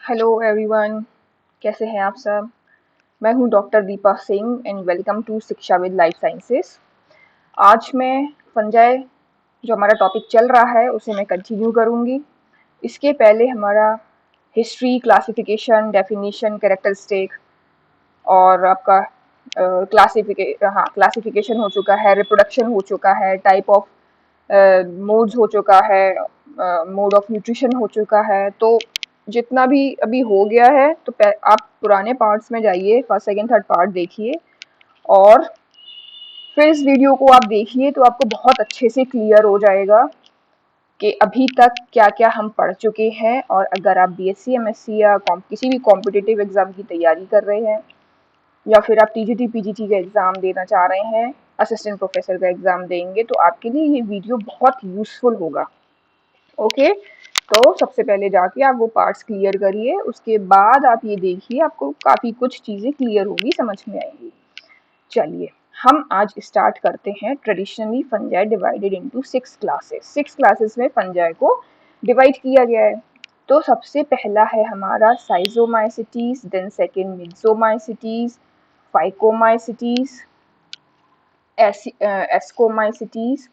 Hello everyone, कैसे हैं आप सब। मैं हूं doctor Deepa Singh and welcome to Shiksha with life sciences. आज मैं फंजाई जो हमारा टॉपिक चल रहा है उसे मैं कंटिन्यू करूंगी। इसके पहले हमारा हिस्ट्री, क्लासिफिकेशन, डेफिनेशन, कैरेक्टरिस्टिक और आपका क्लासिफिकेशन हो चुका है, रिप्रोडक्शन हो चुका है, टाइप ऑफ मोड्स हो चुका है, मोड ऑफ न्यूट्रिशन हो चुका है। तो जितना भी अभी हो गया है तो आप पुराने पार्ट्स में जाइए, फर्स्ट सेकंड थर्ड पार्ट देखिए और फिर इस वीडियो को आप देखिए तो आपको बहुत अच्छे से क्लियर हो जाएगा कि अभी तक क्या क्या हम पढ़ चुके हैं। और अगर आप बीएससी, एमएससी या किसी भी कॉम्पिटिटिव एग्जाम की तैयारी कर रहे हैं या फिर आप टीजीटी, पीजीटी का एग्ज़ाम देना चाह रहे हैं, असिस्टेंट प्रोफेसर का एग्ज़ाम देंगे, तो आपके लिए ये वीडियो बहुत यूज़फुल होगा। ओके, तो सबसे पहले जाके आप वो पार्ट्स क्लियर करिए, उसके बाद आप ये देखिए, आपको काफ़ी कुछ चीज़ें क्लियर होगी, समझ में आएंगी। चलिए, हम आज स्टार्ट करते हैं। Traditionally fungi divided into 6 classes. 6 classes में फंजाई को डिवाइड किया गया है। तो सबसे पहला है हमारा schizomycetes, then second myxomycetes, phycomycetes, ascomycetes,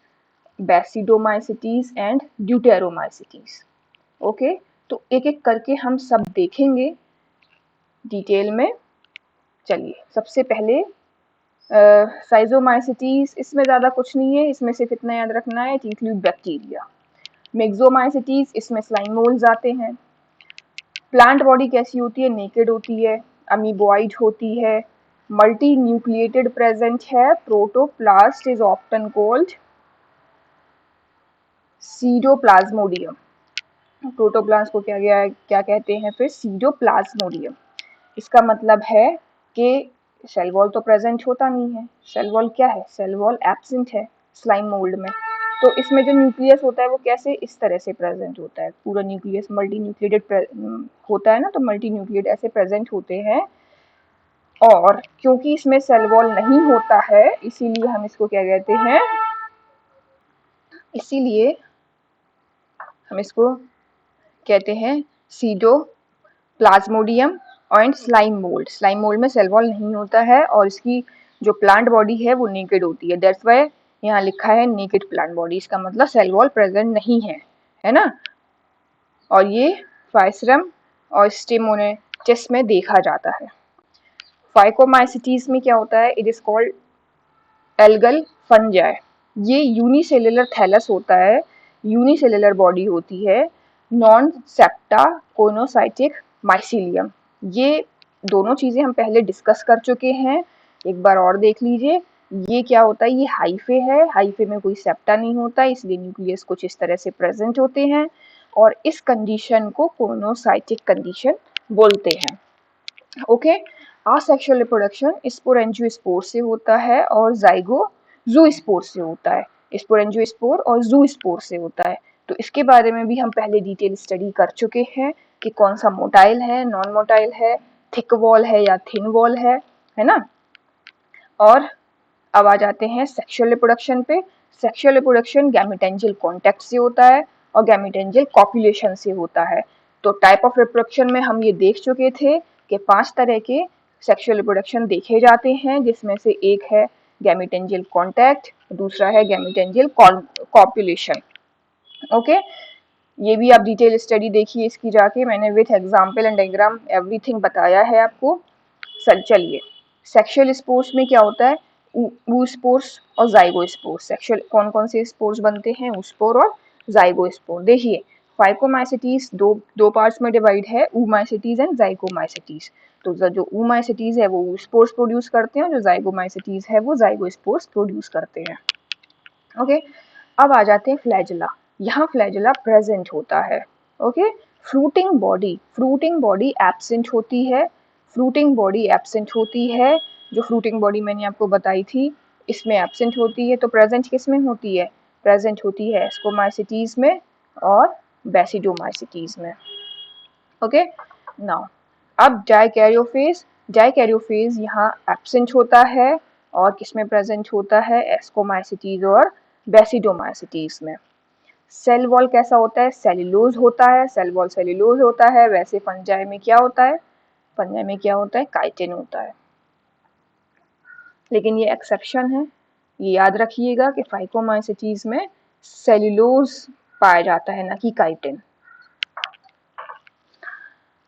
basidiomycetes and deuteromycetes. Okay, तो एक एक करके हम सब देखेंगे डिटेल में। चलिए, सबसे पहले साइजोमाइसिटीज, इसमें ज़्यादा कुछ नहीं है, इसमें सिर्फ इतना याद रखना है, इट इंक्लूड बैक्टीरिया। मिक्सोमाइसिटीज, इसमें स्लाइम मोल्ड्स आते हैं। प्लांट बॉडी कैसी होती है? नेकेड होती है, अमीबोइड होती है, मल्टी न्यूक्लिएटेड प्रेजेंट है, protoplast is often called pseudoplasmodium. Protoplast को क्या कहते हैं फिर? सीडोप्लाज्मोडियम। इसका मतलब है कि सेल वॉल तो प्रेजेंट होता नहीं है। सेल वॉल क्या है? सेल वॉल एब्सेंट है स्लाइम मोल्ड में। तो इसमें जो न्यूक्लियस होता है वो कैसे? इस तरह से प्रेजेंट होता है। पूरा न्यूक्लियस मल्टी न्यूक्लिएटेड होता है ना, तो मल्टी न्यूक्लिएट ऐसे प्रेजेंट होते हैं। और क्योंकि इसमें सेल वॉल नहीं होता है, इसीलिए हम इसको क्या कहते हैं? इसीलिए हम इसको कहते हैं pseudo plasmodium and slime mould. Slime mould में सेल वॉल नहीं होता है और इसकी जो प्लांट बॉडी है वो नेकेड होती है। दैट्स वाई यहाँ लिखा है नेकेड प्लांट बॉडी। इसका मतलब सेल वॉल प्रेजेंट नहीं है ना। और ये फाइसरम और स्टेमोनेटिस में देखा जाता है। फाइकोमाइसिटीज में क्या होता है? It is called algal fungi. ये यूनिसेलुलर थैलस होता है, यूनिसेलुलर बॉडी होती है, नॉन सेप्टा कोनोसाइटिक माइसिलियम। ये दोनों चीज़ें हम पहले डिस्कस कर चुके हैं, एक बार और देख लीजिए। ये क्या होता है? ये हाइफे है, हाइफे में कोई सेप्टा नहीं होता, इसलिए न्यूक्लियस कुछ इस तरह से प्रेजेंट होते हैं और इस कंडीशन को कोनोसाइटिक कंडीशन बोलते हैं। ओके, असेक्सुअल रिप्रोडक्शन स्पोरेंजियोस्पोर से होता है और जाइगो ज़ूस्पोर से होता है। स्पोरेंजियोस्पोर और ज़ूस्पोर से होता है। तो इसके बारे में भी हम पहले डिटेल स्टडी कर चुके हैं कि कौन सा मोटाइल है, नॉन मोटाइल है, थिक वॉल है या थिन वॉल है ना। और अब आ जाते हैं सेक्सुअल रिप्रोडक्शन पे। सेक्सुअल रिप्रोडक्शन गैमेटेंजियल कॉन्टैक्ट से होता है और गैमेटेंजियल कॉपुलेशन से होता है। तो टाइप ऑफ रिप्रोडक्शन में हम ये देख चुके थे कि 5 तरह के सेक्सुअल रिप्रोडक्शन देखे जाते हैं, जिसमें से एक है गैमेटेंजियल कॉन्टैक्ट, दूसरा है गैमेटेंजियल कॉपुलेशन। ओके, ये भी आप डिटेल स्टडी देखिए इसकी जाके, मैंने with example and diagram everything बताया है आपको। चलिए, सेक्सुअल स्पोर्स में क्या होता है? ऊस्पोर्स और जाइगोस्पोर्स। सेक्सुअल कौन कौन से स्पोर्स बनते हैं? ऊस्पोर और जाइगोस्पोर। देखिए, फाइकोमाइसिटीज दो पार्ट्स में डिवाइड है, ऊमाइसिटीज एंड जाइगोमाइसिटीज। तो जो ऊमाइसिटीज है वो ऊस्पोर्स प्रोड्यूस करते हैं और जो जाइगोमाइसिटीज है वो जाइगोस्पोर्स प्रोड्यूस करते हैं। ओके, अब आ जाते हैं फ्लैजिला। यहाँ फ्लैजिला प्रेजेंट होता है। ओके, फ्रूटिंग बॉडी एब्सेंट होती है। फ्रूटिंग बॉडी एब्सेंट होती है, जो फ्रूटिंग बॉडी मैंने आपको बताई थी इसमें एब्सेंट होती है। तो प्रेजेंट किस में होती है? प्रेजेंट होती है एस्कोमाइसिटीज में और बेसिडोमाइसिटीज में। ओके, नाउ अब डाइकैरियोफेज यहाँ एब्सेंट होता है और किसमें प्रेजेंट होता है? एस्कोमाइसिटीज और बेसिडोमाइसिटीज में। सेल वॉल कैसा होता है, सेल्यूलोज होता है, सेल वॉल सेल्यूलोज होता है। वैसे फंजाई में क्या होता है, फंजाई में क्या होता है, काइटिन होता है। लेकिन ये एक्सेप्शन है, ये याद रखिएगा कि फाइकोमाइसिटीज में सेल्यूलोज पाया जाता है, ना कि काइटिन।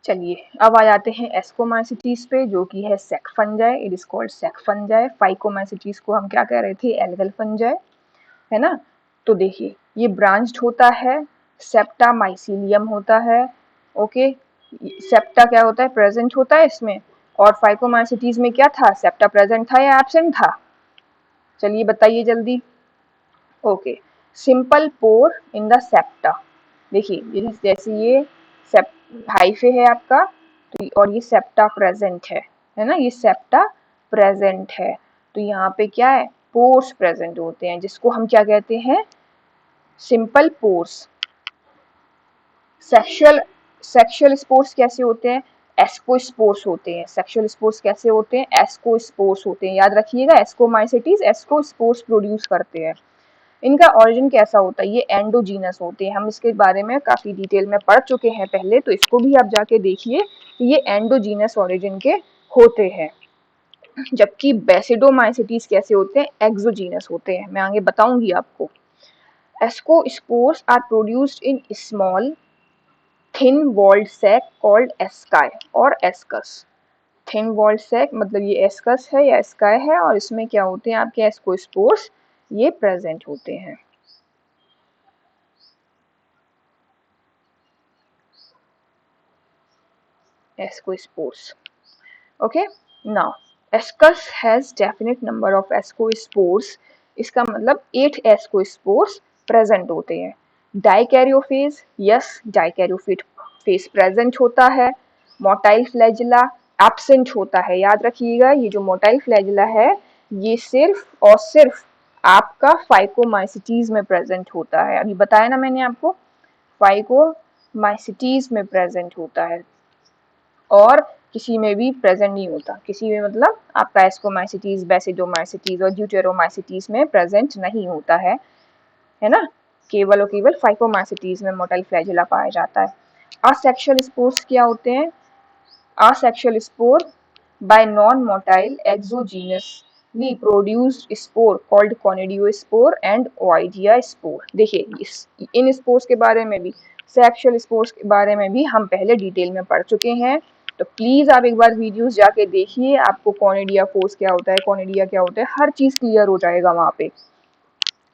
चलिए अब आ जाते हैं एस्कोमाइसिटीज पे, जो कि है sac fungi. It is called sac fungi. Phycomycetes को हम क्या कह रहे थे, एल्गल फंजाई, है ना। तो देखिए ये ब्रांच्ड होता है, सेप्टा माइसीलियम होता है। ओके, सेप्टा क्या होता है, प्रेजेंट होता है इसमें। और फाइकोमाइसिटीज में क्या था, सेप्टा प्रेजेंट था या एब्सेंट था, चलिए बताइए जल्दी। Okay, simple pore in the septa. देखिए जैसे ये सेप हाइफे है आपका, तो और ये सेप्टा प्रेजेंट है ना, ये सेप्टा प्रेजेंट है। तो यहाँ पे क्या है, पोर्स प्रेजेंट होते हैं, जिसको हम क्या कहते हैं, simple pores. Sexual sexual spores कैसे होते हैं, एस्कोस्पोर्स होते हैं। सेक्सुअल स्पोर्स कैसे होते हैं, एस्कोस्पोर्स होते हैं। याद रखिएगा, एस्कोमाइसिटीज एस्कोस्पोर्स प्रोड्यूस करते हैं। इनका ओरिजिन कैसा होता है, ये एंडोजीनस होते हैं। हम इसके बारे में काफी डिटेल में पढ़ चुके हैं पहले, तो इसको भी आप जाके देखिए कि ये एंडोजीनस ओरिजिन के होते हैं। जबकि बेसिडोमाइसिटीज कैसे होते हैं, एक्सोजीनस होते हैं। मैं आगे बताऊंगी आपको। Ascospores are produced in small thin walled sac called asci और एस्कस। थिन वॉल्ड सैक मतलब ये एस्कस है या एस्काई है, और इसमें क्या होते हैं आपके एस्कोस्पोर्स, ये प्रेजेंट होते हैं। Ascospores. Okay, now ascus has definite number of ascospores. इसका मतलब 8 एस्कोस्पोर्स प्रेजेंट होते हैं। Dikaryophase, yes dikaryophase phase present होता है। मोटाइल फ्लैजिला एब्सेंट होता है। याद रखिएगा, ये जो मोटाइल फ्लैजिला है, ये सिर्फ और सिर्फ आपका फाइकोमाइसिटीज में प्रेजेंट होता है। अभी बताया ना मैंने आपको, फाइकोमाइसिटीज में प्रेजेंट होता है और किसी में भी प्रेजेंट नहीं होता। किसी में मतलब आपका एस्कोमाइसिटीज, बेसिडोमाइसिटीज और ड्यूटेरोमाइसिटीज में प्रेजेंट नहीं होता है ना। केवल और केवल फाइकोमाइसिटीज में मोटाइल फ्लैजिला पाया जाता है। असेक्सुअल स्पोर्स क्या होते हैं, asexual spore by non-motile exogenously produced spore called conidiospore and oidia spore। देखिए इन स्पोर्स के बारे में भी, सेक्सुअल स्पोर्स के बारे में भी हम पहले डिटेल में पढ़ चुके हैं। तो प्लीज आप एक बार वीडियोस जाके देखिए, आपको कॉनिडिया फोर्स क्या होता है, कॉनिडिया क्या होता है, हर चीज क्लियर हो जाएगा वहां पे।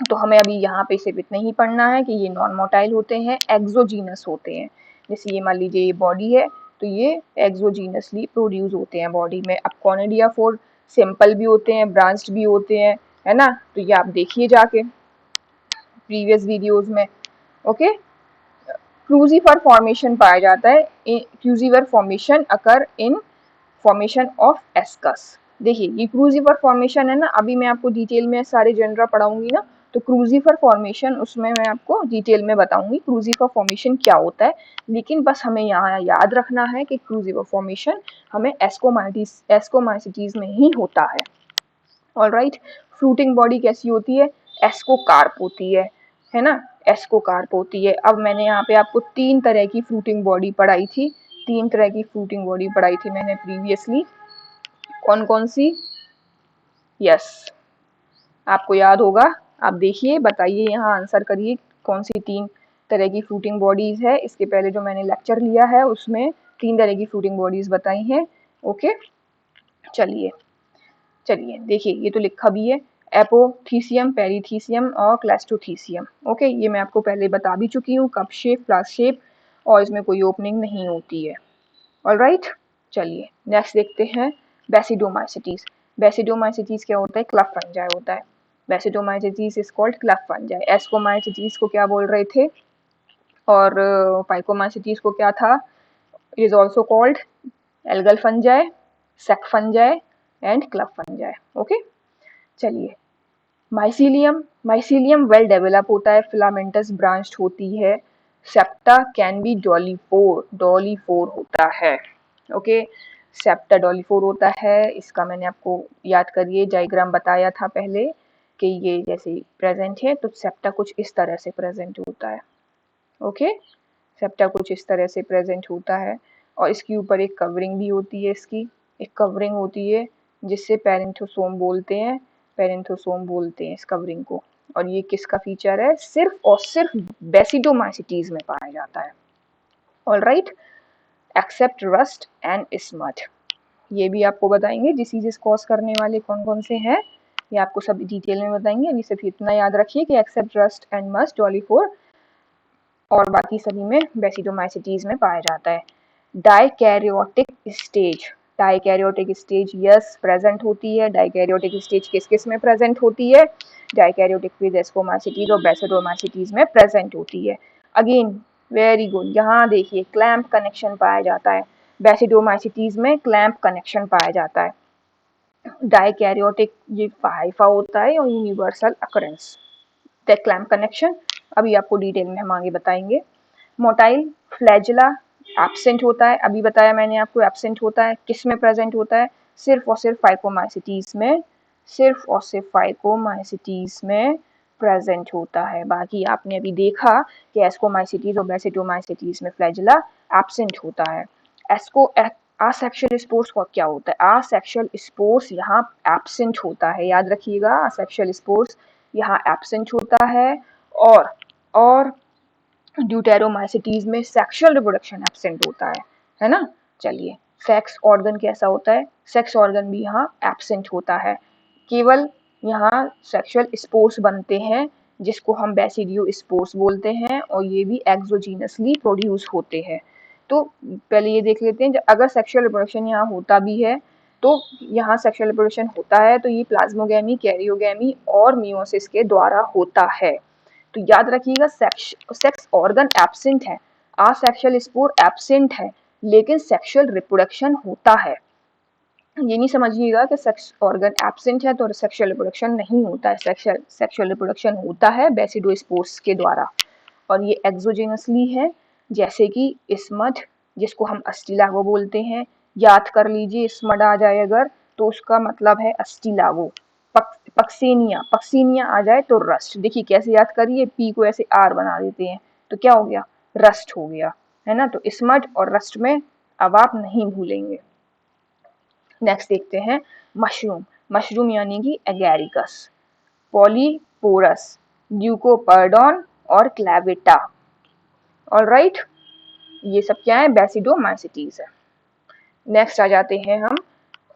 तो हमें अभी यहाँ पे सिर्फ इतना ही पढ़ना है कि ये नॉन मोटाइल होते हैं, एक्सोजीनस होते हैं। जैसे ये मान लीजिए ये बॉडी है, तो ये एक्सोजीनसली प्रोड्यूस होते हैं बॉडी में। अब कॉनिडिया फोर सिंपल भी होते हैं, ब्रांच्ड भी होते हैं, है ना। तो ये आप देखिए जाके प्रीवियस वीडियोस में। ओके, क्रूजिफर फॉर्मेशन पाया जाता है, crozier formation occur in formation of ascus. देखिए ये क्रूजिफर फॉर्मेशन है ना, अभी मैं आपको डिटेल में सारे जनरा पढ़ाऊंगी ना, तो क्रूजिफर फॉर्मेशन उसमें मैं आपको डिटेल में बताऊंगी क्रूजिफर फॉर्मेशन क्या होता है। लेकिन बस हमें यहाँ याद रखना है कि क्रूजिफर फॉर्मेशन हमें एस्कोमाइसिटीज में ही होता ऑलराइट। फ्रूटिंग बॉडी कैसी होती है, एस्कोकार्प होती है ना, एस्कोकार्प होती है। अब मैंने यहाँ पे आपको 3 तरह की फ्रूटिंग बॉडी पढ़ाई थी, 3 तरह की फ्रूटिंग बॉडी पढ़ाई थी मैंने प्रीवियसली। कौन कौन सी, यस आपको याद होगा, आप देखिए बताइए, यहाँ आंसर करिए कौन सी 3 तरह की फ्रूटिंग बॉडीज है। इसके पहले जो मैंने लेक्चर लिया है उसमें 3 तरह की फ्रूटिंग बॉडीज बताई हैं। ओके, चलिए चलिए देखिए ये तो लिखा भी है, एपोथीसियम, पेरीथीसियम और क्लेस्टोथीसियम। ओके, ये मैं आपको पहले बता भी चुकी हूँ, कप शेप, फ्लास्क शेप, और इसमें कोई ओपनिंग नहीं होती है। ऑलराइट, चलिए नेक्स्ट देखते हैं बेसिडोमाइसिटीज। बेसिडोमाइसिटीज क्या होता है, क्लफ फंजाई होता है। Basidiomycetes is called क्लफ fungi. Ascomycetes को क्या बोल रहे थे, और फाइकोमाइसिटीज को क्या था, it is also called algal fungi, sac fungi and club fungi. Okay, चलिए माइसीलियम, माइसीलियम वेल डेवलप होता है, फिलामेंटस ब्रांच्ड होती है। Septa can be dolipore, dolipore होता है। ओके, सेप्टा डॉलीफोर होता है। इसका मैंने आपको याद करिए डायग्राम बताया था पहले कि ये जैसे प्रेजेंट है, तो सेप्टा कुछ इस तरह से प्रेजेंट होता है। ओके, सेप्टा कुछ इस तरह से प्रेजेंट होता है और इसके ऊपर एक कवरिंग भी होती है, इसकी एक कवरिंग होती है जिससे पेरेंथोसोम बोलते हैं, पेरेंथोसोम बोलते हैं इस कवरिंग को। और ये किसका फीचर है? सिर्फ और सिर्फ बेसिडोमाइसिटीज में पाया जाता है। Alright, except rust and smut. ये भी आपको बताएंगे डिसीजेस कॉज करने वाले कौन कौन से हैं, ये आपको सब डिटेल में बताएंगे। अभी सिर्फ इतना याद रखिए कि एक्सेप्ट रस्ट एंड मस्ट, जॉलीफोर और बाकी सभी में बेसिडोमाइसिटीज में पाया जाता है। Dikaryotic stage, dikaryotic stage yes present होती है। डाइकैरियोटिक स्टेज किस किस में प्रेजेंट होती है? डाइकैरियोटिक फिर एस्कोमाइसिटीज और बेसिडोमाइसिटीज में प्रेजेंट होती है। अगेन वेरी गुड, यहाँ देखिए क्लैंप कनेक्शन पाया जाता है, बेसिडोमाइसिटीज में क्लैंप कनेक्शन पाया जाता है। डाइकैरियोटिक ये फाइफा होता है और यूनिवर्सल अकरेंस क्लैंप कनेक्शन अभी आपको डिटेल में हम आगे बताएंगे। मोटाइल फ्लैजिला एब्सेंट होता है, अभी बताया मैंने आपको एब्सेंट होता है, किस में प्रेजेंट होता है? सिर्फ और सिर्फ फाइकोमाइसिटीज में, सिर्फ और सिर्फ फाइकोमाइसिटीज में प्रेजेंट होता है। बाकी आपने अभी देखा कि एस्कोमाइसिटीज और बेसिडोमाइसिटीज में फ्लैजिला एब्सेंट होता है। एस्को आसेक्सुअल स्पोर्स का क्या होता है? आसेक्सुअल स्पोर्स यहाँ एब्सेंट होता है, याद रखिएगा आसेक्सुअल स्पोर्स यहाँ एब्सेंट होता है। और ड्यूटेरोमाइसिटीज में सेक्सुअल रिप्रोडक्शन एब्सेंट होता है ना। चलिए, सेक्स ऑर्गन कैसा होता है? सेक्स ऑर्गन भी यहाँ एब्सेंट होता है, केवल यहाँ सेक्सुअल स्पोर्स बनते हैं जिसको हम बेसिडियो स्पोर्स बोलते हैं और ये भी एक्सोजीनसली प्रोड्यूस होते हैं। तो पहले ये देख लेते हैं, अगर सेक्सुअल रिप्रोडक्शन यहाँ होता भी है तो यहाँ सेक्सुअल रिप्रोडक्शन होता है तो ये प्लाज्मोगेमी, कैरियोगेमी और मियोसिस के द्वारा होता है। तो याद रखिएगा सेक्स ऑर्गन एब्सेंट है, आसेक्सुअल स्पोर एब्सेंट है, लेकिन सेक्सुअल रिप्रोडक्शन होता है। ये नहीं समझिएगा कि सेक्स ऑर्गन एब्सेंट है तो सेक्सुअल रिप्रोडक्शन नहीं होता है, सेक्सुअल रिप्रोडक्शन होता है बेसिडोस्पोर्स के द्वारा और ये एक्सोजेनसली है, जैसे कि स्मड जिसको हम अस्टिलागो बोलते हैं। याद कर लीजिए, स्मड आ जाए अगर तो उसका मतलब है अस्टिलागो। पक्सेनिया, पक्सेनिया आ जाए तो रस्ट। देखिए कैसे याद करिए, पी को ऐसे आर बना देते हैं तो क्या हो गया? रस्ट हो गया, है ना। तो स्मड और रस्ट में अब आप नहीं भूलेंगे। नेक्स्ट देखते हैं मशरूम। मशरूम यानी कि एगैरिकस, पॉलीपोरस, ल्यूकोपर्डॉन और क्लेविटा। ऑलराइट, ये सब क्या है? बेसिडोमाइसिटीज है। नेक्स्ट आ जाते हैं हम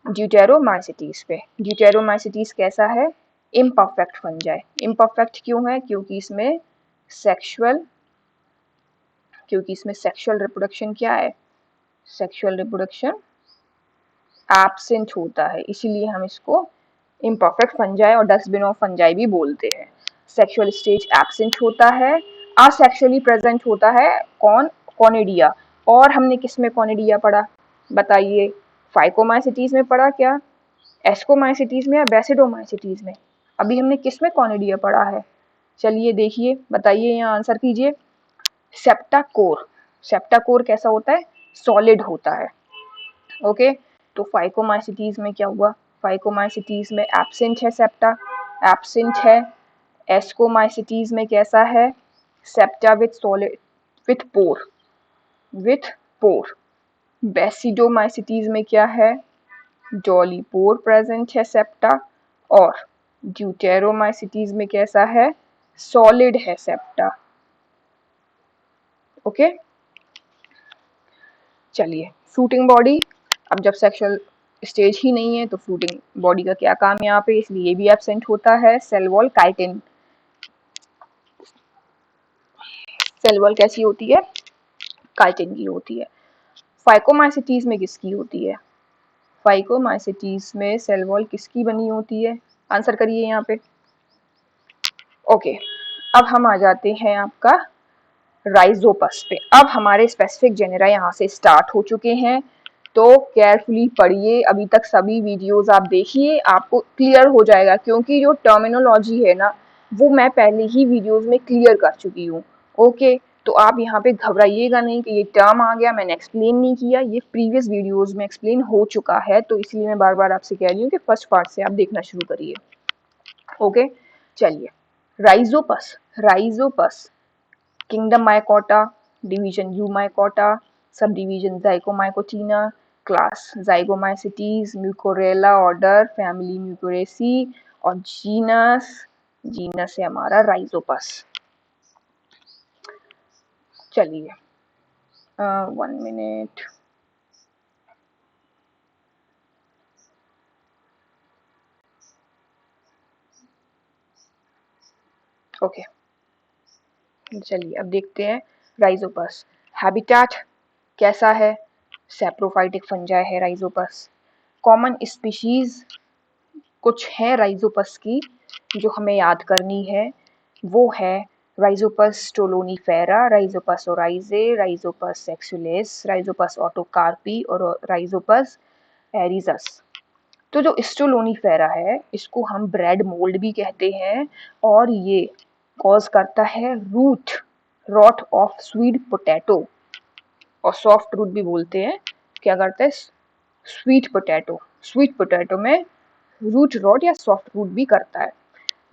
ड्यूटेरोमाइसिटीज पे। ड्यूटेरोमाइसिटीज कैसा है? Imperfect fungi. इम्परफेक्ट क्यों है? क्योंकि इसमें सेक्सुअल रिप्रोडक्शन क्या है? सेक्सुअल रिप्रोडक्शन एब्सेंट होता है, इसीलिए हम इसको इम्परफेक्ट फंजाई और डस्टबिन ऑफ फंजाई भी बोलते हैं। सेक्सुअल स्टेज एब्सेंट होता है, असेक्सुअली प्रेजेंट होता है कौन? कॉनिडिया। और हमने किस में कॉनिडिया पढ़ा? बताइए, फाइकोमाइसिटीज में पढ़ा क्या? एस्कोमाइसिटीज में या बेसिडोमाइसिटीज में? अभी हमने किस में कॉनिडिया पढ़ा है? चलिए देखिए, बताइए, यहाँ आंसर कीजिए। सेप्टाकोर। सेप्टाकोर कैसा होता है? सॉलिड होता है। ओके, तो फाइकोमाइसिटीज में क्या हुआ? फाइकोमाइसिटीज में एब्सेंट है सेप्टा, एब्सेंट है। एस्कोमाइसिटीज में कैसा है? Septa with solid, with pour. Basidiomycetes में क्या है? डॉलीपोर प्रेजेंट है सेप्टा। और ड्यूटेरोमाइसिटीज में कैसा है? सॉलिड है सेप्टा। ओके, चलिए, फ्रूटिंग बॉडी। अब जब सेक्सुअल स्टेज ही नहीं है तो फ्रूटिंग बॉडी का क्या काम है यहाँ पे, इसलिए भी एब्सेंट होता है। Cell wall chitin. Cell wall कैसी होती है? काइटिन की होती है। फाइकोमाइसिटीज में किसकी होती है? फाइकोमाइसिटीज में सेल वॉल किसकी बनी होती है? आंसर करिए यहाँ पे। ओके, अब हम आ जाते हैं आपका राइजोपस पे। अब हमारे स्पेसिफिक जेनेरा यहाँ से स्टार्ट हो चुके हैं, तो केयरफुली पढ़िए, अभी तक सभी वीडियोस आप देखिए, आपको क्लियर हो जाएगा, क्योंकि जो टर्मिनोलॉजी है ना वो मैं पहले ही वीडियोस में क्लियर कर चुकी हूँ। ओके, तो आप यहाँ पे घबराइएगा नहीं कि ये टर्म आ गया मैंने एक्सप्लेन नहीं किया, ये प्रीवियस वीडियोस में एक्सप्लेन हो चुका है, तो इसलिए मैं बार बार आपसे कह रही हूँ कि फर्स्ट पार्ट से आप देखना शुरू करिए। ओके, चलिए, Rhizopus. Rhizopus kingdom mycota, division eumycota, sub division zygomycotina, class zygomycetes, mucorales order, family mucoraceae, और जीनस, जीनस है हमारा राइजोपस। चलिए 1 मिनट। ओके चलिए अब देखते हैं राइजोपस। हैबिटेट कैसा है? सैप्रोफाइटिक फंजाई है राइजोपस। कॉमन स्पीशीज कुछ है राइजोपस की जो हमें याद करनी है, वो है Rhizopus stolonifera, Rhizopus oryzae, Rhizopus sexualis, Rhizopus artocarpi और राइजोपस एरिजस। तो जो स्टोलोनीफेरा है इसको हम ब्रेड मोल्ड भी कहते हैं, और ये कॉज करता है root rot of sweet potato, और सॉफ्ट रूट भी बोलते हैं। क्या करता है? स्वीट पोटैटो में रूट रॉट या सॉफ्ट रूट भी करता है।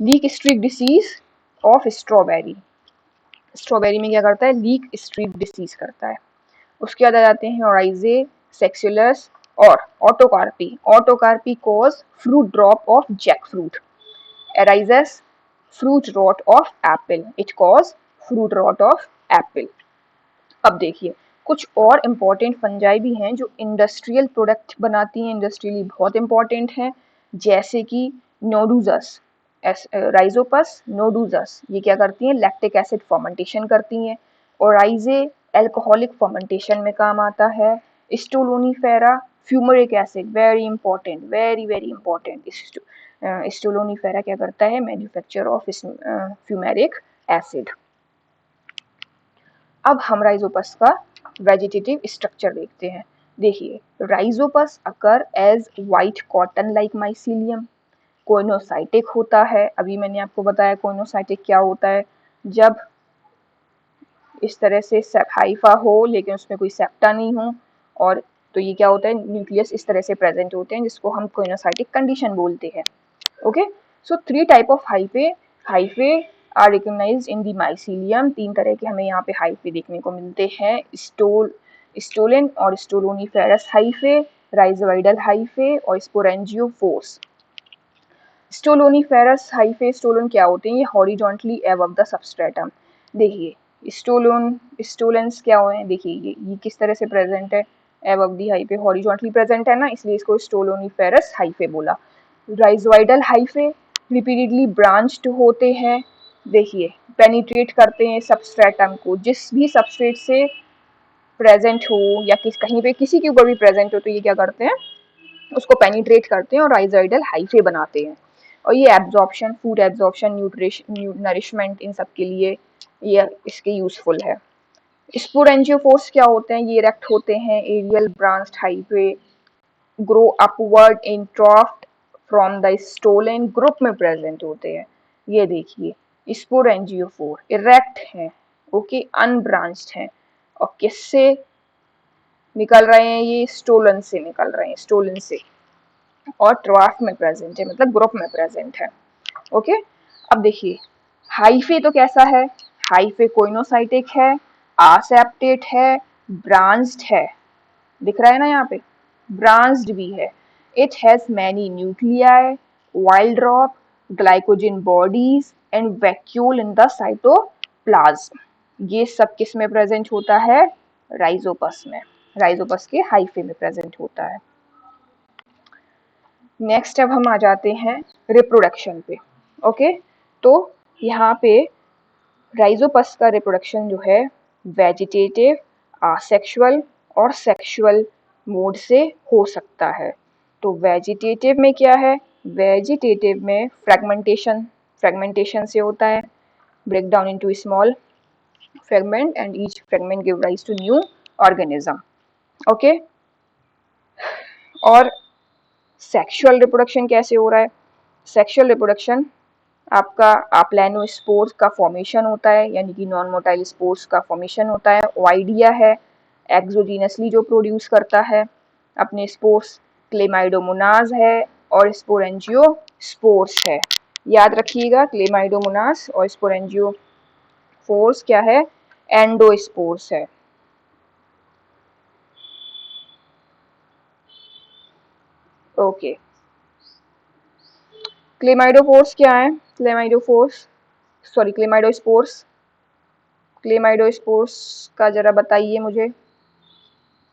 Leak streak disease of strawberry, strawberry में क्या करता है? लीक स्ट्रीक डिसीज करता है। उसके बाद आ जाते हैं ओराइजे, सेक्सुलस और artocarpi. Artocarpi cause fruit drop of jack fruit. Arrhizus fruit rot of apple, it cause fruit rot of apple. अब देखिए कुछ और इम्पॉर्टेंट फंजाई भी हैं जो इंडस्ट्रियल प्रोडक्ट बनाती हैं, इंडस्ट्रियली बहुत इंपॉर्टेंट हैं, जैसे कि नोडुजस, राइजोपस नोडुजस, ये क्या करती हैं? लैक्टिक एसिड फर्मेंटेशन करती हैं। ओराइजे एल्कोहलिक फर्मेंटेशन में काम आता है। Stolonifera fumaric acid, very important, very very important. Stolonifera क्या करता है? Manufacture of fumaric acid. अब हम राइजोपस का वेजिटेटिव स्ट्रक्चर देखते हैं। देखिए Rhizopus occur as white cotton like mycelium, coenocytic होता है। अभी मैंने आपको बताया कोइनोसाइटिक क्या होता है, जब इस तरह से हाइफा हो लेकिन उसमें कोई सेप्टा नहीं हो, और तो ये क्या होता है? न्यूक्लियस इस तरह से प्रेजेंट होते हैं जिसको हम कोइनोसाइटिक कंडीशन बोलते हैं। Okay so 3 type of hyphae are recognised in the mycelium. 3 तरह के हमें यहाँ पे हाइफे देखने को मिलते हैं, स्टोलन और स्टोलोनीफेरस हाइफे, राइजोइडल हाइफे और स्पोरेंजियोफोर्स। स्टोलोनीफेरस हाइफे स्टोलन क्या होते हैं? ये हॉरिजॉन्टली अबव द सबस्ट्रेटम। देखिए स्टोलेंस क्या हुए? देखिए ये किस तरह से प्रेजेंट है? अबव दी हाइफे हॉरिजॉन्टली प्रेजेंट है ना, इसलिए इसको स्टोलोनीफेरस हाइफे बोला। राइजोइडल हाइफे रिपीटेडली ब्रांच्ड होते हैं, देखिए पेनिट्रेट करते हैं सबस्ट्रेटम को, जिस भी सबस्ट्रेट से प्रेजेंट हो या कहीं पे किसी के ऊपर भी प्रेजेंट हो तो ये क्या करते हैं? उसको पेनिट्रेट करते हैं और राइजोइडल हाइफे बनाते हैं। और ये एब्जॉर्प्शन, फूड एब्जॉर्प्शन, नरिशमेंट, इन सब के लिए ये इसके यूजफुल है। स्पोरेंजियोफोर्स क्या होते हैं? ये इरेक्ट होते हैं aerial branched hyphae, grow upward in tuft from the stolon, group में प्रेजेंट होते हैं। ये देखिए स्पोरेंजियोफोर इरेक्ट हैं, ओके, अनब्रांच्ड हैं, और किससे निकल रहे हैं? ये स्टोलन से निकल रहे हैं, स्टोलन से, और ट्रॉफ में प्रेजेंट है, मतलब ग्रुप में प्रेजेंट है। ओके अब देखिए हाइफे तो कैसा है? हाइफे कोइनोसाइटिक है, आसेप्टेट है, ब्रांच्ड है, दिख रहा है ना यहाँ पे? ब्रांच्ड भी है। It has many nuclei, wild drop, glycogen bodies and vacuole in the cytoplasm. ये सब किस में प्रेजेंट होता है? राइजोपस में, राइजोपस के हाइफे में प्रेजेंट होता है। नेक्स्ट अब हम आ जाते हैं रिप्रोडक्शन पे। ओके तो यहाँ पे राइजोपस का रिप्रोडक्शन जो है वेजिटेटिव, आसेक्सुअल और सेक्सुअल मोड से हो सकता है। तो वेजिटेटिव में क्या है? वेजिटेटिव में फ्रेगमेंटेशन से होता है, break down into small fragment and each fragment give rise to new organism. Okay और सेक्सुअल रिप्रोडक्शन कैसे हो रहा है? सेक्सुअल रिप्रोडक्शन आपका अप्लैनोस्पोर्स का फॉर्मेशन होता है, यानी कि नॉन मोटाइल स्पोर्स का फॉर्मेशन होता है। ओवाइडिया है एक्सोजीनसली जो प्रोड्यूस करता है अपने स्पोर्स, क्लेमाइडोमोनाज है और स्पोरेंजियोस्पोर्स है। याद रखिएगा क्लेमाइडोमोनास और स्पोरेंजियोस्पोर्स क्या है? एंडोस्पोर्स है। ओके, क्लेमाइडोफोर्स क्या है? क्लेमाइडोफोर्स, सॉरी क्लेमाइडोस्पोर्स, क्लेमाइडोस्पोर्स का जरा बताइए मुझे।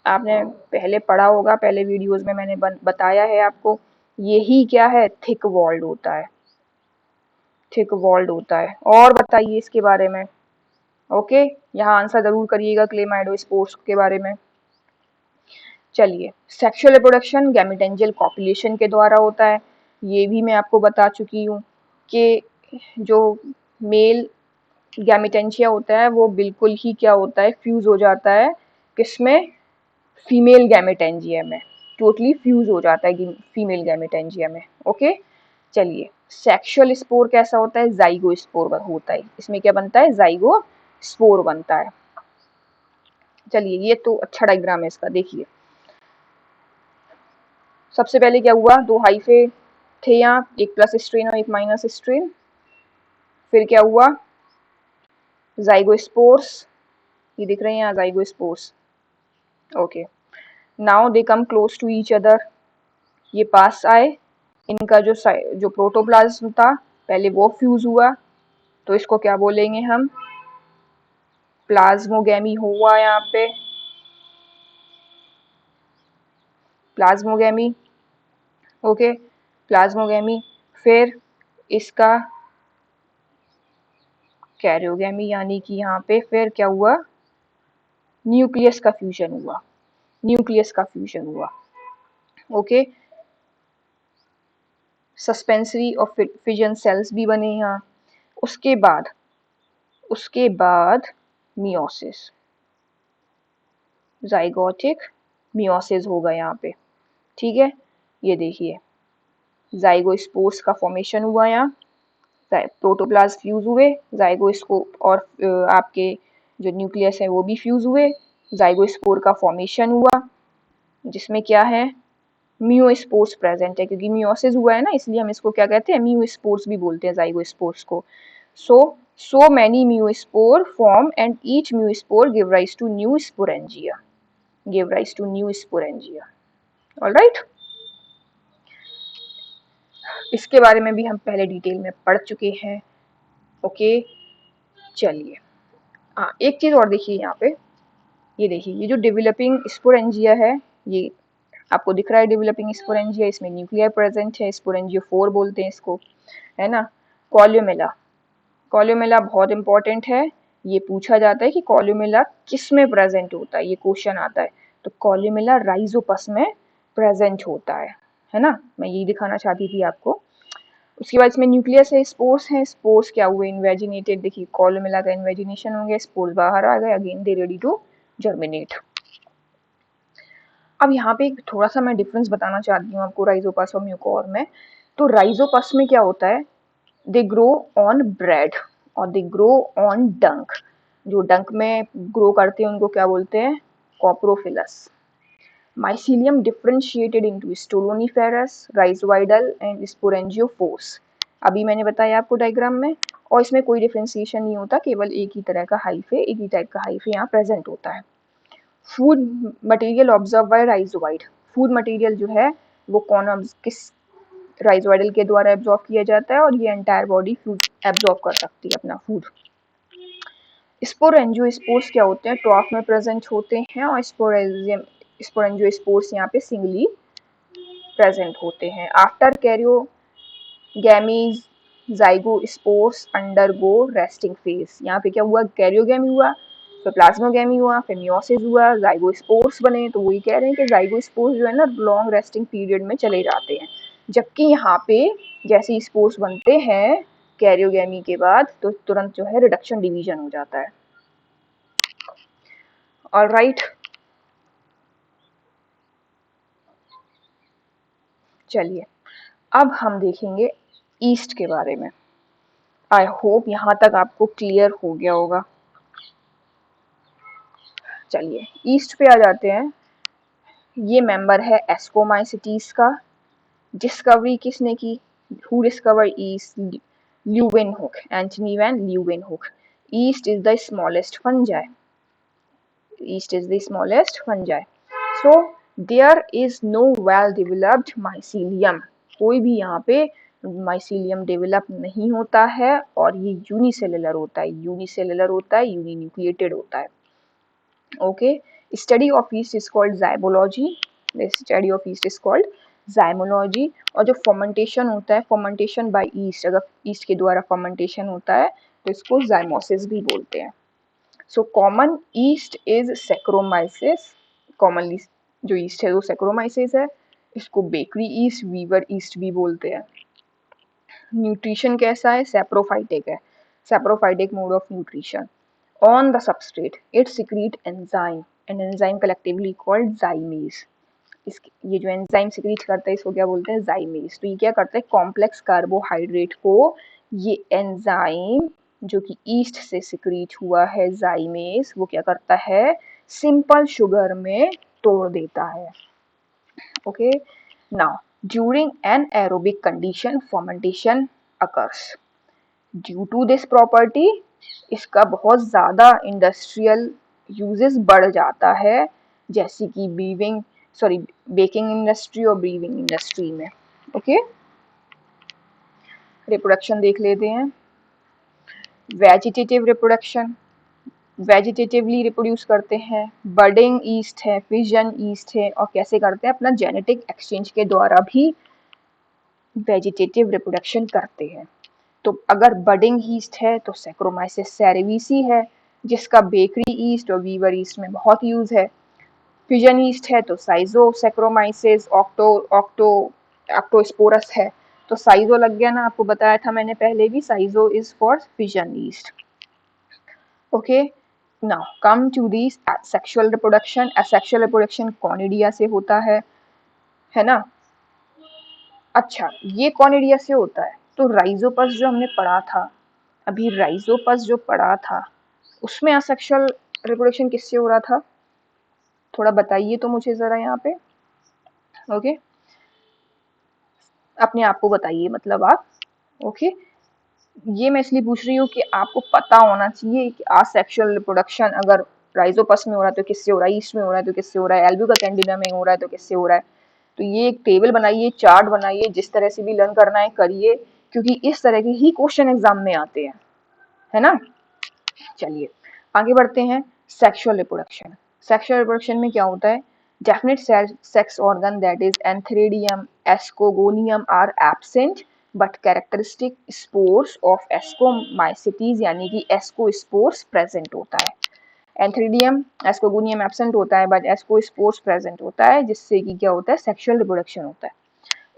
आपने पहले पढ़ा होगा, पहले वीडियोस में मैंने बताया है आपको। यही क्या है? थिक वॉल्ड होता है, थिक वॉल्ड होता है। और बताइए इसके बारे में। ओके, यहाँ आंसर जरूर करिएगा क्लेमाइडोस्पोर्स के बारे में। चलिए, सेक्सुअल रिप्रोडक्शन गैमेटेंजियल कॉपुलेशन के द्वारा होता है। ये भी मैं आपको बता चुकी हूँ कि जो मेल गैमेटेंशिया होता है वो बिल्कुल ही क्या होता है? फ्यूज हो जाता है किसमें? फीमेल गैमेटेंजिया में। टोटली फ्यूज हो जाता है फीमेल गैमेटेंजिया में। ओके, चलिए, सेक्सुअल स्पोर कैसा होता है? जाइगो स्पोर होता है। इसमें क्या बनता है? जाइगो स्पोर बनता है। चलिए, ये तो अच्छा डायग्राम है इसका, देखिए। सबसे पहले क्या हुआ? दो हाइफे थे यहाँ, एक प्लस स्ट्रेन और एक माइनस स्ट्रेन। फिर क्या हुआ? जाइगोस्पोर्स, ये दिख रहे हैं यहाँ zygospores. Okay, now they come close to each other, ये पास आए। इनका जो प्रोटोप्लाज्म था पहले वो फ्यूज हुआ, तो इसको क्या बोलेंगे हम? प्लाज्मोगेमी हुआ यहाँ पे, प्लाज्मोगेमी। Okay, plasmogamy. फिर इसका कैरियोगेमी, यानी कि यहाँ पे फिर क्या हुआ? न्यूक्लियस का फ्यूजन हुआ, न्यूक्लियस का फ्यूजन हुआ। ओके, सस्पेंसरी और फिजन सेल्स भी बने यहाँ। उसके बाद मियोसिस, जाइगोटिक मियोसिस होगा यहाँ पे। ठीक है, ये देखिए, जाइगोस्पोर्स का फॉर्मेशन हुआ यहाँ, प्रोटोप्लाज्म फ्यूज हुए, जाइगोस्कोप और आपके जो न्यूक्लियस है वो भी फ्यूज हुए, जाइगोस्पोर का फॉर्मेशन हुआ, जिसमें क्या है? म्यूस्पोर्स प्रेजेंट है, क्योंकि मियोसिस हुआ है ना, इसलिए हम इसको क्या कहते हैं? म्यूस्पोर्स भी बोलते हैं जाइगोस्पोर्स को। So many म्यूस्पोर form and each म्यूस्पोर give rise to new sporangia, give rise to new sporangia. All right? इसके बारे में भी हम पहले डिटेल में पढ़ चुके हैं। ओके, चलिए, हाँ, एक चीज और देखिए यहाँ पे, ये देखिए, ये जो डेवलपिंग स्पोरेंजिया है, ये आपको दिख रहा है डेवलपिंग स्पोरेंजिया, इसमें न्यूक्लियर प्रेजेंट है, स्पोरेंजियो 4 बोलते हैं इसको, है ना। कॉल्यूमेला, कॉल्यूमेला बहुत इंपॉर्टेंट है। ये पूछा जाता है कि कॉल्यूमेला किस में प्रेजेंट होता है, ये क्वेश्चन आता है। तो कॉल्यूमेला राइजोपस में प्रेजेंट होता है ना। मैं यही दिखाना चाहती थी आपको। उसके बाद इसमें न्यूक्लियस है, स्पोर्स है। स्पोर्स क्या हुए? इन्वेजिनेटेड। देखिए, कॉलम का इन्वेजिनेशन हो गया, स्पोर्स बाहर आ गए, again they ready to germinate. अब यहाँ पे थोड़ा सा मैं डिफरेंस बताना चाहती हूँ आपको राइजोपस और म्यूकोर में। तो राइजोपस में क्या होता है? दे ग्रो ऑन ब्रेड और दे ग्रो ऑन डंक। जो डंक में ग्रो करते हैं उनको क्या बोलते हैं? Coprophilous. Mycelium differentiated into Stoloniferous, Rhizoidal and Sporangiophoros। अभी मैंने बताया आपको डायग्राम में, और इसमें कोई डिफ्रेंशिएशन नहीं होता, केवल एक ही तरह का हाइफे, एक ही टाइप का हाइफे यहाँ प्रेजेंट होता है। Food material observe by rhizoid. Food material जो है वो कौन किस राइजोइडल के द्वारा एब्जॉर्ब किया जाता है, और ये एंटायर बॉडी फूड एब्जॉर्ब कर सकती है अपना फूड। स्पोरेंजियोस्पोर्स क्या होते हैं? ट्रॉफ में प्रेजेंट होते हैं, और स्पोरेंजियोस्पोर्स यहाँ पे सिंगली प्रेजेंट होते हैं। After karyogamy zygospores undergo resting phase. यहाँ पे क्या हुआ? कैरियोगैमी हुआ, फिर प्लाज्मोगैमी हुआ, फिर मियोसिस हुआ, जाइगोस्पोर्स बने। तो वही कह रहे हैं कि जाइगोस्पोर्स जो है ना लॉन्ग रेस्टिंग पीरियड में चले जाते हैं, जबकि यहाँ पे जैसे स्पोर्स बनते हैं कैरियोगैमी के बाद तो तुरंत जो है रिडक्शन डिवीजन हो जाता है। ऑलराइट, चलिए, अब हम देखेंगे ईस्ट के बारे में। आई होप यहाँ तक आपको क्लियर हो गया होगा। चलिए, ईस्ट पे आ जाते हैं। ये मेंबर है एस्कोमाइसिटीज का। डिस्कवरी किसने की? Who discover yeast? Leeuwenhoek, Antony van Leeuwenhoek. Yeast is the smallest fungi. Yeast is the smallest fungi. So there is no well developed mycelium. कोई भी यहाँ पे mycelium develop नहीं होता है और ये unicellular होता है, unicellular होता है, uninucleated होता है. Okay, study of yeast is called zymology. The study of yeast is called zymology. और जो fermentation होता है, fermentation by yeast, अगर yeast के द्वारा fermentation होता है तो इसको zymosis भी बोलते हैं. So common yeast is Saccharomyces. Commonly जो yeast है वो Saccharomyces है. इसको bakery yeast, weaver yeast भी बोलते हैं. न्यूट्रिशन कैसा है? सैप्रोफाइटिक है. Saprophytic mode of nutrition. On the substrate, it secrete enzyme. An enzyme collectively called zymase. ये जो एंजाइम सिक्रीट करता है इसको क्या बोलते हैं? जाइमेज. तो ये क्या करता है? कॉम्प्लेक्स कार्बोहाइड्रेट को ये एंजाइम जो कि ईस्ट से सिक्रीट हुआ है जाइमेज, वो क्या करता है? सिंपल शुगर में तोड़ देता है. Okay, now during anaerobic condition fermentation occurs. Due to this property इसका बहुत ज़्यादा इंडस्ट्रियल यूजेस बढ़ जाता है, जैसे कि बेकिंग इंडस्ट्री और ब्रीविंग इंडस्ट्री में. ओके, रिप्रोडक्शन देख लेते हैं. वेजिटेटिव रिप्रोडक्शन, वेजिटेटिवली रिप्रोड्यूस करते हैं. बडिंग ईस्ट है, फिजन ईस्ट है, और कैसे करते हैं? अपना जेनेटिक एक्सचेंज के द्वारा भी वेजिटेटिव रिप्रोडक्शन करते हैं. तो अगर बडिंग ईस्ट है तो सैक्रोमाइसिस सेरेविसी है, जिसका बेकरी ईस्ट और वीवर ईस्ट में बहुत यूज है. फिजन ईस्ट है तो साइजो सैक्रोमाइसिस ऑक्टोस्पोरस है. तो साइजो लग गया ना, आपको बताया था मैंने पहले भी, साइजो is for fission yeast. Okay, now come to the sexual reproduction. Asexual reproduction conidia से होता है ना. अच्छा, ये कॉनिडिया से होता है. तो राइजोपस जो हमने पढ़ा था अभी, राइजोपस जो पढ़ा था उसमें असेक्सुअल रिप्रोडक्शन किससे हो रहा था? थोड़ा बताइए तो मुझे जरा यहाँ पे. ओके, अपने आप को बताइए, मतलब आप. ओके, ये मैं इसलिए पूछ रही हूँ कि आपको पता होना चाहिए कि असेक्सुअल रिप्रोडक्शन अगर राइजोपस में हो रहा है तो किससे हो रहा है, ईस्ट में हो रहा है तो किससे हो रहा है, एल्ब्यूका कैंडिडा में हो रहा है तो किससे हो रहा है. तो ये एक टेबल बनाइए, चार्ट बनाइए, जिस तरह से भी लर्न करना है करिए, क्योंकि इस तरह के ही क्वेश्चन एग्जाम में आते हैं, है ना. चलिए आगे बढ़ते हैं. Sexual reproduction. सेक्सुअल रिप्रोडक्शन में क्या होता है? Definite sex organ that is antheridium ascogonium are absent, but characteristic spores of ascomycetes यानी कि एस्कोस्पोर्स प्रेजेंट होता है. एंथेरिडियम एस्कोगोनियम एब्सेंट होता है बट एस्कोस्पोर्स प्रेजेंट होता है, जिससे कि क्या होता है? सेक्सुअल रिप्रोडक्शन होता है.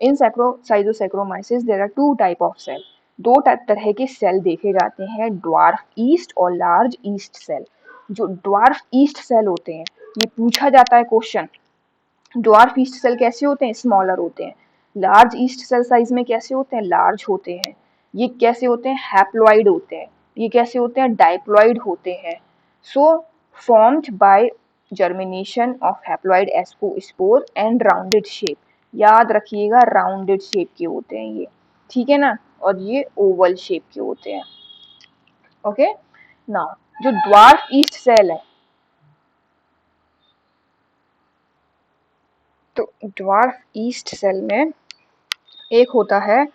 In schizosaccharomyces there are two type of cell. दो तरह के सेल देखे जाते हैं, ड्वार्फ ईस्ट और लार्ज ईस्ट सेल. जो ड्वार्फ ईस्ट सेल होते हैं, ये पूछा जाता है क्वेश्चन. ड्वार्फ ईस्ट सेल कैसे होते हैं? स्मॉलर होते हैं. लार्ज ईस्ट सेल साइज में कैसे होते हैं? लार्ज होते हैं. ये कैसे होते हैं? हैप्लॉइड होते हैं. ये कैसे होते हैं? डाइप्लॉइड होते हैं. So formed by germination of haploid ascospore and rounded shape. याद रखिएगा, राउंडेड शेप के होते हैं ये, ठीक है ना. और ये ओवल शेप के होते हैं. ओके, नाउ जो ड्वार्फ ईस्ट सेल है, तो ड्वार्फ ईस्ट सेल में एक होता है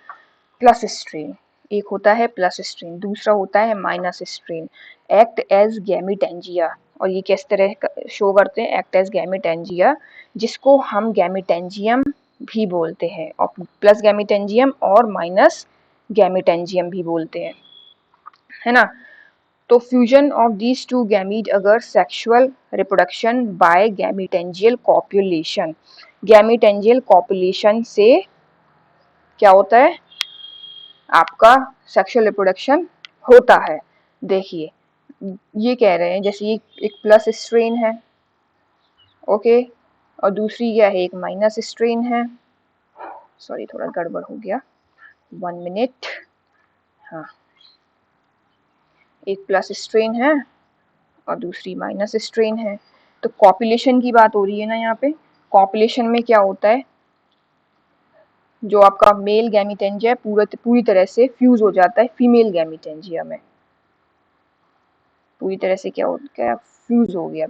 प्लस स्ट्रेन, एक होता है प्लस स्ट्रेन, दूसरा होता है minus strain. Act as gametangia. और ये किस तरह शो करते हैं? एक्ट एज गैमिटेंजिया, जिसको हम गैमिटेंजियम भी बोलते हैं, और प्लस गैमिटेंजियम और माइनस गैमिटेंजियम भी बोलते हैं, है ना. तो fusion of these two gamete अगर sexual reproduction by gametangial copulation. Gametangial copulation से क्या होता है? आपका सेक्सुअल रिप्रोडक्शन होता है. देखिए, ये कह रहे हैं जैसे ये एक प्लस स्ट्रेन है, ओके, और दूसरी क्या है? एक माइनस स्ट्रेन है. सॉरी, थोड़ा गड़बड़ हो गया, 1 मिनट. हाँ, एक प्लस स्ट्रेन है और दूसरी माइनस स्ट्रेन है. तो कॉपुलेशन की बात हो रही है ना यहाँ पे. कॉपुलेशन में क्या होता है? जो आपका मेल गैमिटेंजिया पूरी तरह से फ्यूज हो जाता है फीमेल गैमिटेंजिया में. पूरी तरह से क्या हो गया, फ्यूज हो गया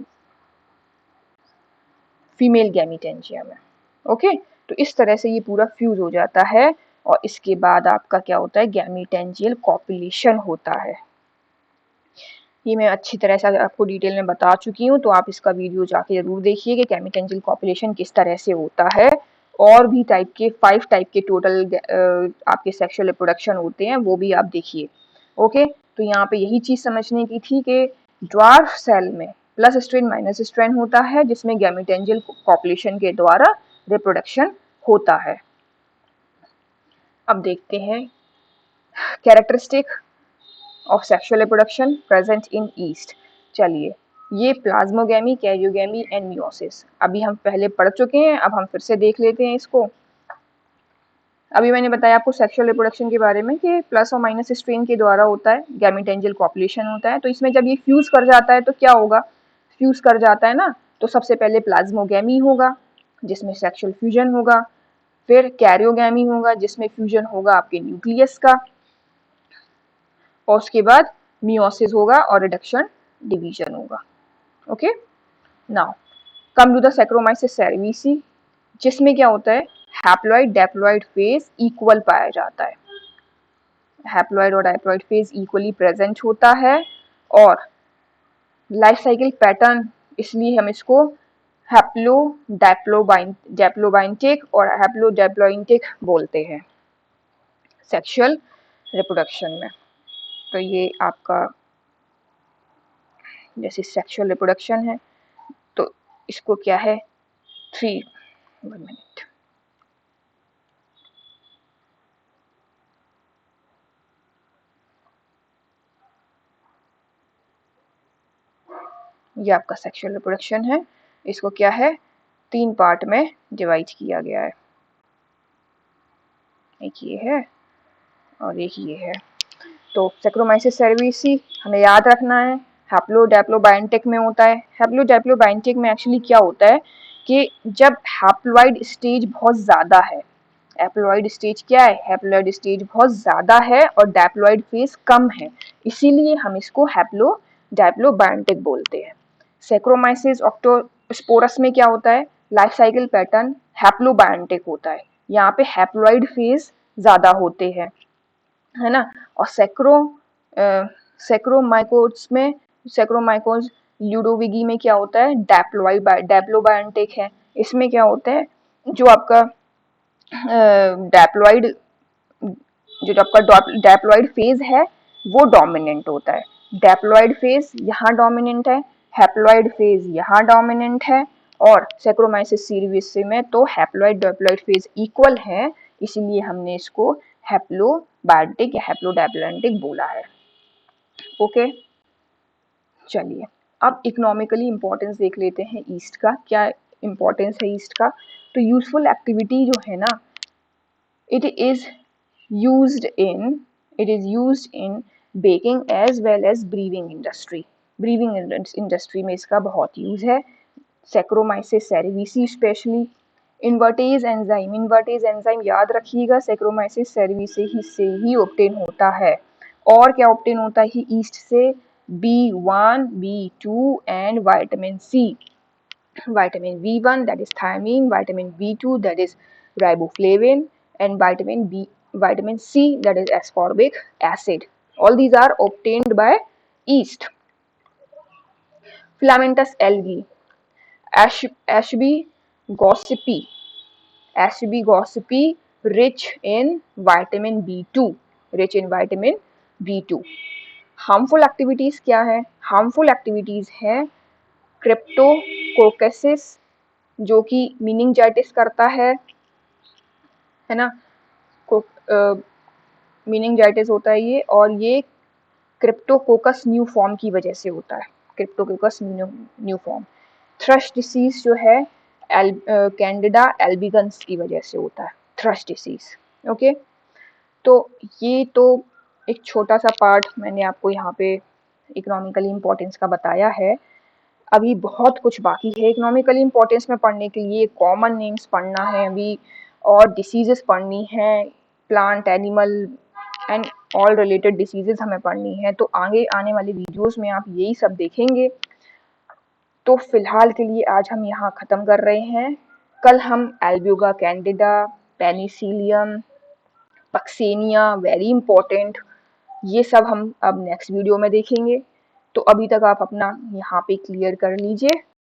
फीमेल गैमीटेंजिया में। ओके, तो इस तरह से ये पूरा फ्यूज हो जाता है और इसके बाद आपका क्या होता है, गैमीटेंजियल कॉपुलेशन होता है। ये मैं अच्छी तरह से आपको डिटेल में बता चुकी हूँ, तो आप इसका वीडियो जाके जरूर देखिए कि गैमीटेंजियल कॉपुलेशन किस तरह से होता है। और भी टाइप के 5 टाइप के टोटल आपके सेक्सुअल रिप्रोडक्शन होते हैं, वो भी आप देखिए। ओके, तो यहाँ पे यही चीज समझने की थी कि ड्वार्फ सेल में प्लस स्ट्रेन माइनस स्ट्रेन होता है, जिसमें गैमीटेंजियल कॉपुलेशन के द्वारा रिप्रोडक्शन होता है। अब देखते हैं characteristic of sexual reproduction present in east. चलिए, ये प्लाज्मोगैमी, कैरियोगैमी एंड मियोसिस अभी हम पहले पढ़ चुके हैं, अब हम फिर से देख लेते हैं इसको। अभी मैंने बताया आपको सेक्सुअल रिप्रोडक्शन के बारे में कि प्लस और माइनस स्ट्रेन के द्वारा होता है, गैमीटेंजियल कॉपुलेशन होता है। तो इसमें जब ये फ्यूज कर जाता है तो क्या होगा, फ्यूज कर जाता है ना, तो सबसे पहले प्लाज्मोगैमी होगा जिसमें सेक्सुअल फ्यूजन होगा, फिर कैरियोगैमी होगा जिसमें फ्यूजन होगा आपके न्यूक्लियस का, और उसके बाद मियोसिस होगा और रिडक्शन डिवीजन होगा। Okay, now come to the saccharomyces cerevisiae, जिसमें क्या होता है, हैप्लॉइड डैप्लॉइड फेज इक्वल पाया जाता है, हैप्लॉइड और डायप्लॉइड फेज इक्वली प्रेजेंट होता है। और लाइफ साइकिल पैटर्न, इसलिए हम इसको हैप्लो डैप्लोबाइंटिक और हैप्लो डैप्लोइंटिक बोलते हैं सेक्सुअल रिप्रोडक्शन में। तो ये आपका जैसे सेक्सुअल रिप्रोडक्शन है, तो इसको क्या है, 1 मिनट, ये आपका सेक्सुअल रिप्रोडक्शन है, इसको क्या है, 3 पार्ट में डिवाइड किया गया है, एक ये है और एक ये है। तो सैक्रोमाइसिस सेरेविसी हमें याद रखना है, हैप्लो डैप्लोबाइंटिक में होता है। हैप्लो डैप्लोबाइंटिक में एक्चुअली क्या होता है कि जब हैप्लॉइड स्टेज बहुत ज़्यादा है, हैप्लॉइड स्टेज क्या है, हैप्लॉइड स्टेज बहुत ज़्यादा है और डैप्लॉइड फेज कम है, इसीलिए हम इसको हैप्लो डैप्लोबाइंटिक बोलते हैं। सैक्रोमाइसिस ऑक्टोस्पोरस में क्या होता है, लाइफ साइकिल पैटर्न हैप्लोबाइंटिक होता है, यहाँ पे हैप्लॉइड फेज ज़्यादा होते हैं, है ना। और सैक्रोमाइकोट्स में, सैक्रोमाइकोस ल्यूडोविगी में क्या होता है, डैप्लोबाइंटिक है। इसमें क्या होता है, जो आपका डैप्लॉइड, जो आपका डैप्लॉइड फेज है वो डोमिनेंट होता है, डैप्लॉइड फेज यहाँ डोमिनेंट है, हैप्लॉइड फेज यहाँ डोमिनेंट है। और सैक्रोमाइसिस सेरेविसी में तो हैप्लॉइड डैप्लॉइड फेज इक्वल है, इसीलिए हमने इसको हैप्लोबाइंटिक या हैप्लोडैप्लॉइंटिक बोला है। ओके, चलिए अब इकोनॉमिकली इम्पोर्टेंस देख लेते हैं ईस्ट का, क्या इम्पोर्टेंस है ईस्ट का। तो यूजफुल एक्टिविटी जो है ना, it is used in baking as well as brewing industry, briefing industry में इसका बहुत यूज है। Saccharomyces cerevisiae specially, invertase enzyme याद रखिएगा, सैक्रोमाइसिस सेरेविसी से ही ऑब्टेन होता है। और क्या ऑब्टेन होता है ईस्ट से, B1 B2 and vitamin C, vitamin B1 that is thiamine, vitamin B2 that is riboflavin, and vitamin C that is ascorbic acid. All these are obtained by yeast. Filamentous algae, Ashby gossypi, rich in vitamin B2, rich in vitamin B2. Harmful activities क्या है, harmful activities है क्रिप्टोकोकसिस, जो कि मीनिंजाइटिस करता है ना, मीनिंजाइटिस होता है ये, और ये क्रिप्टोकोकस न्यू फॉर्म की वजह से होता है, Cryptococcus new form. Thrust disease जो है कैंडिडा एल्बिगन्स की वजह से होता है, थ्रश डिसीज। ओके, तो ये तो एक छोटा सा पार्ट मैंने आपको यहाँ पे इकोनॉमिकली इम्पोर्टेंस का बताया है। अभी बहुत कुछ बाकी है इकोनॉमिकली इम्पोर्टेंस में पढ़ने के लिए, कॉमन नेम्स पढ़ना है अभी, और डिसीजेस पढ़नी है, plant animal and all related diseases हमें पढ़नी है, तो आगे आने वाली वीडियोस में आप यही सब देखेंगे। तो फिलहाल के लिए आज हम यहाँ ख़त्म कर रहे हैं। कल हम एल्ब्यूगा कैंडिडा, पेनिसिलियम, पक्सेनिया वेरी इंपॉर्टेंट, ये सब हम अब नेक्स्ट वीडियो में देखेंगे। तो अभी तक आप अपना यहाँ पे क्लियर कर लीजिए।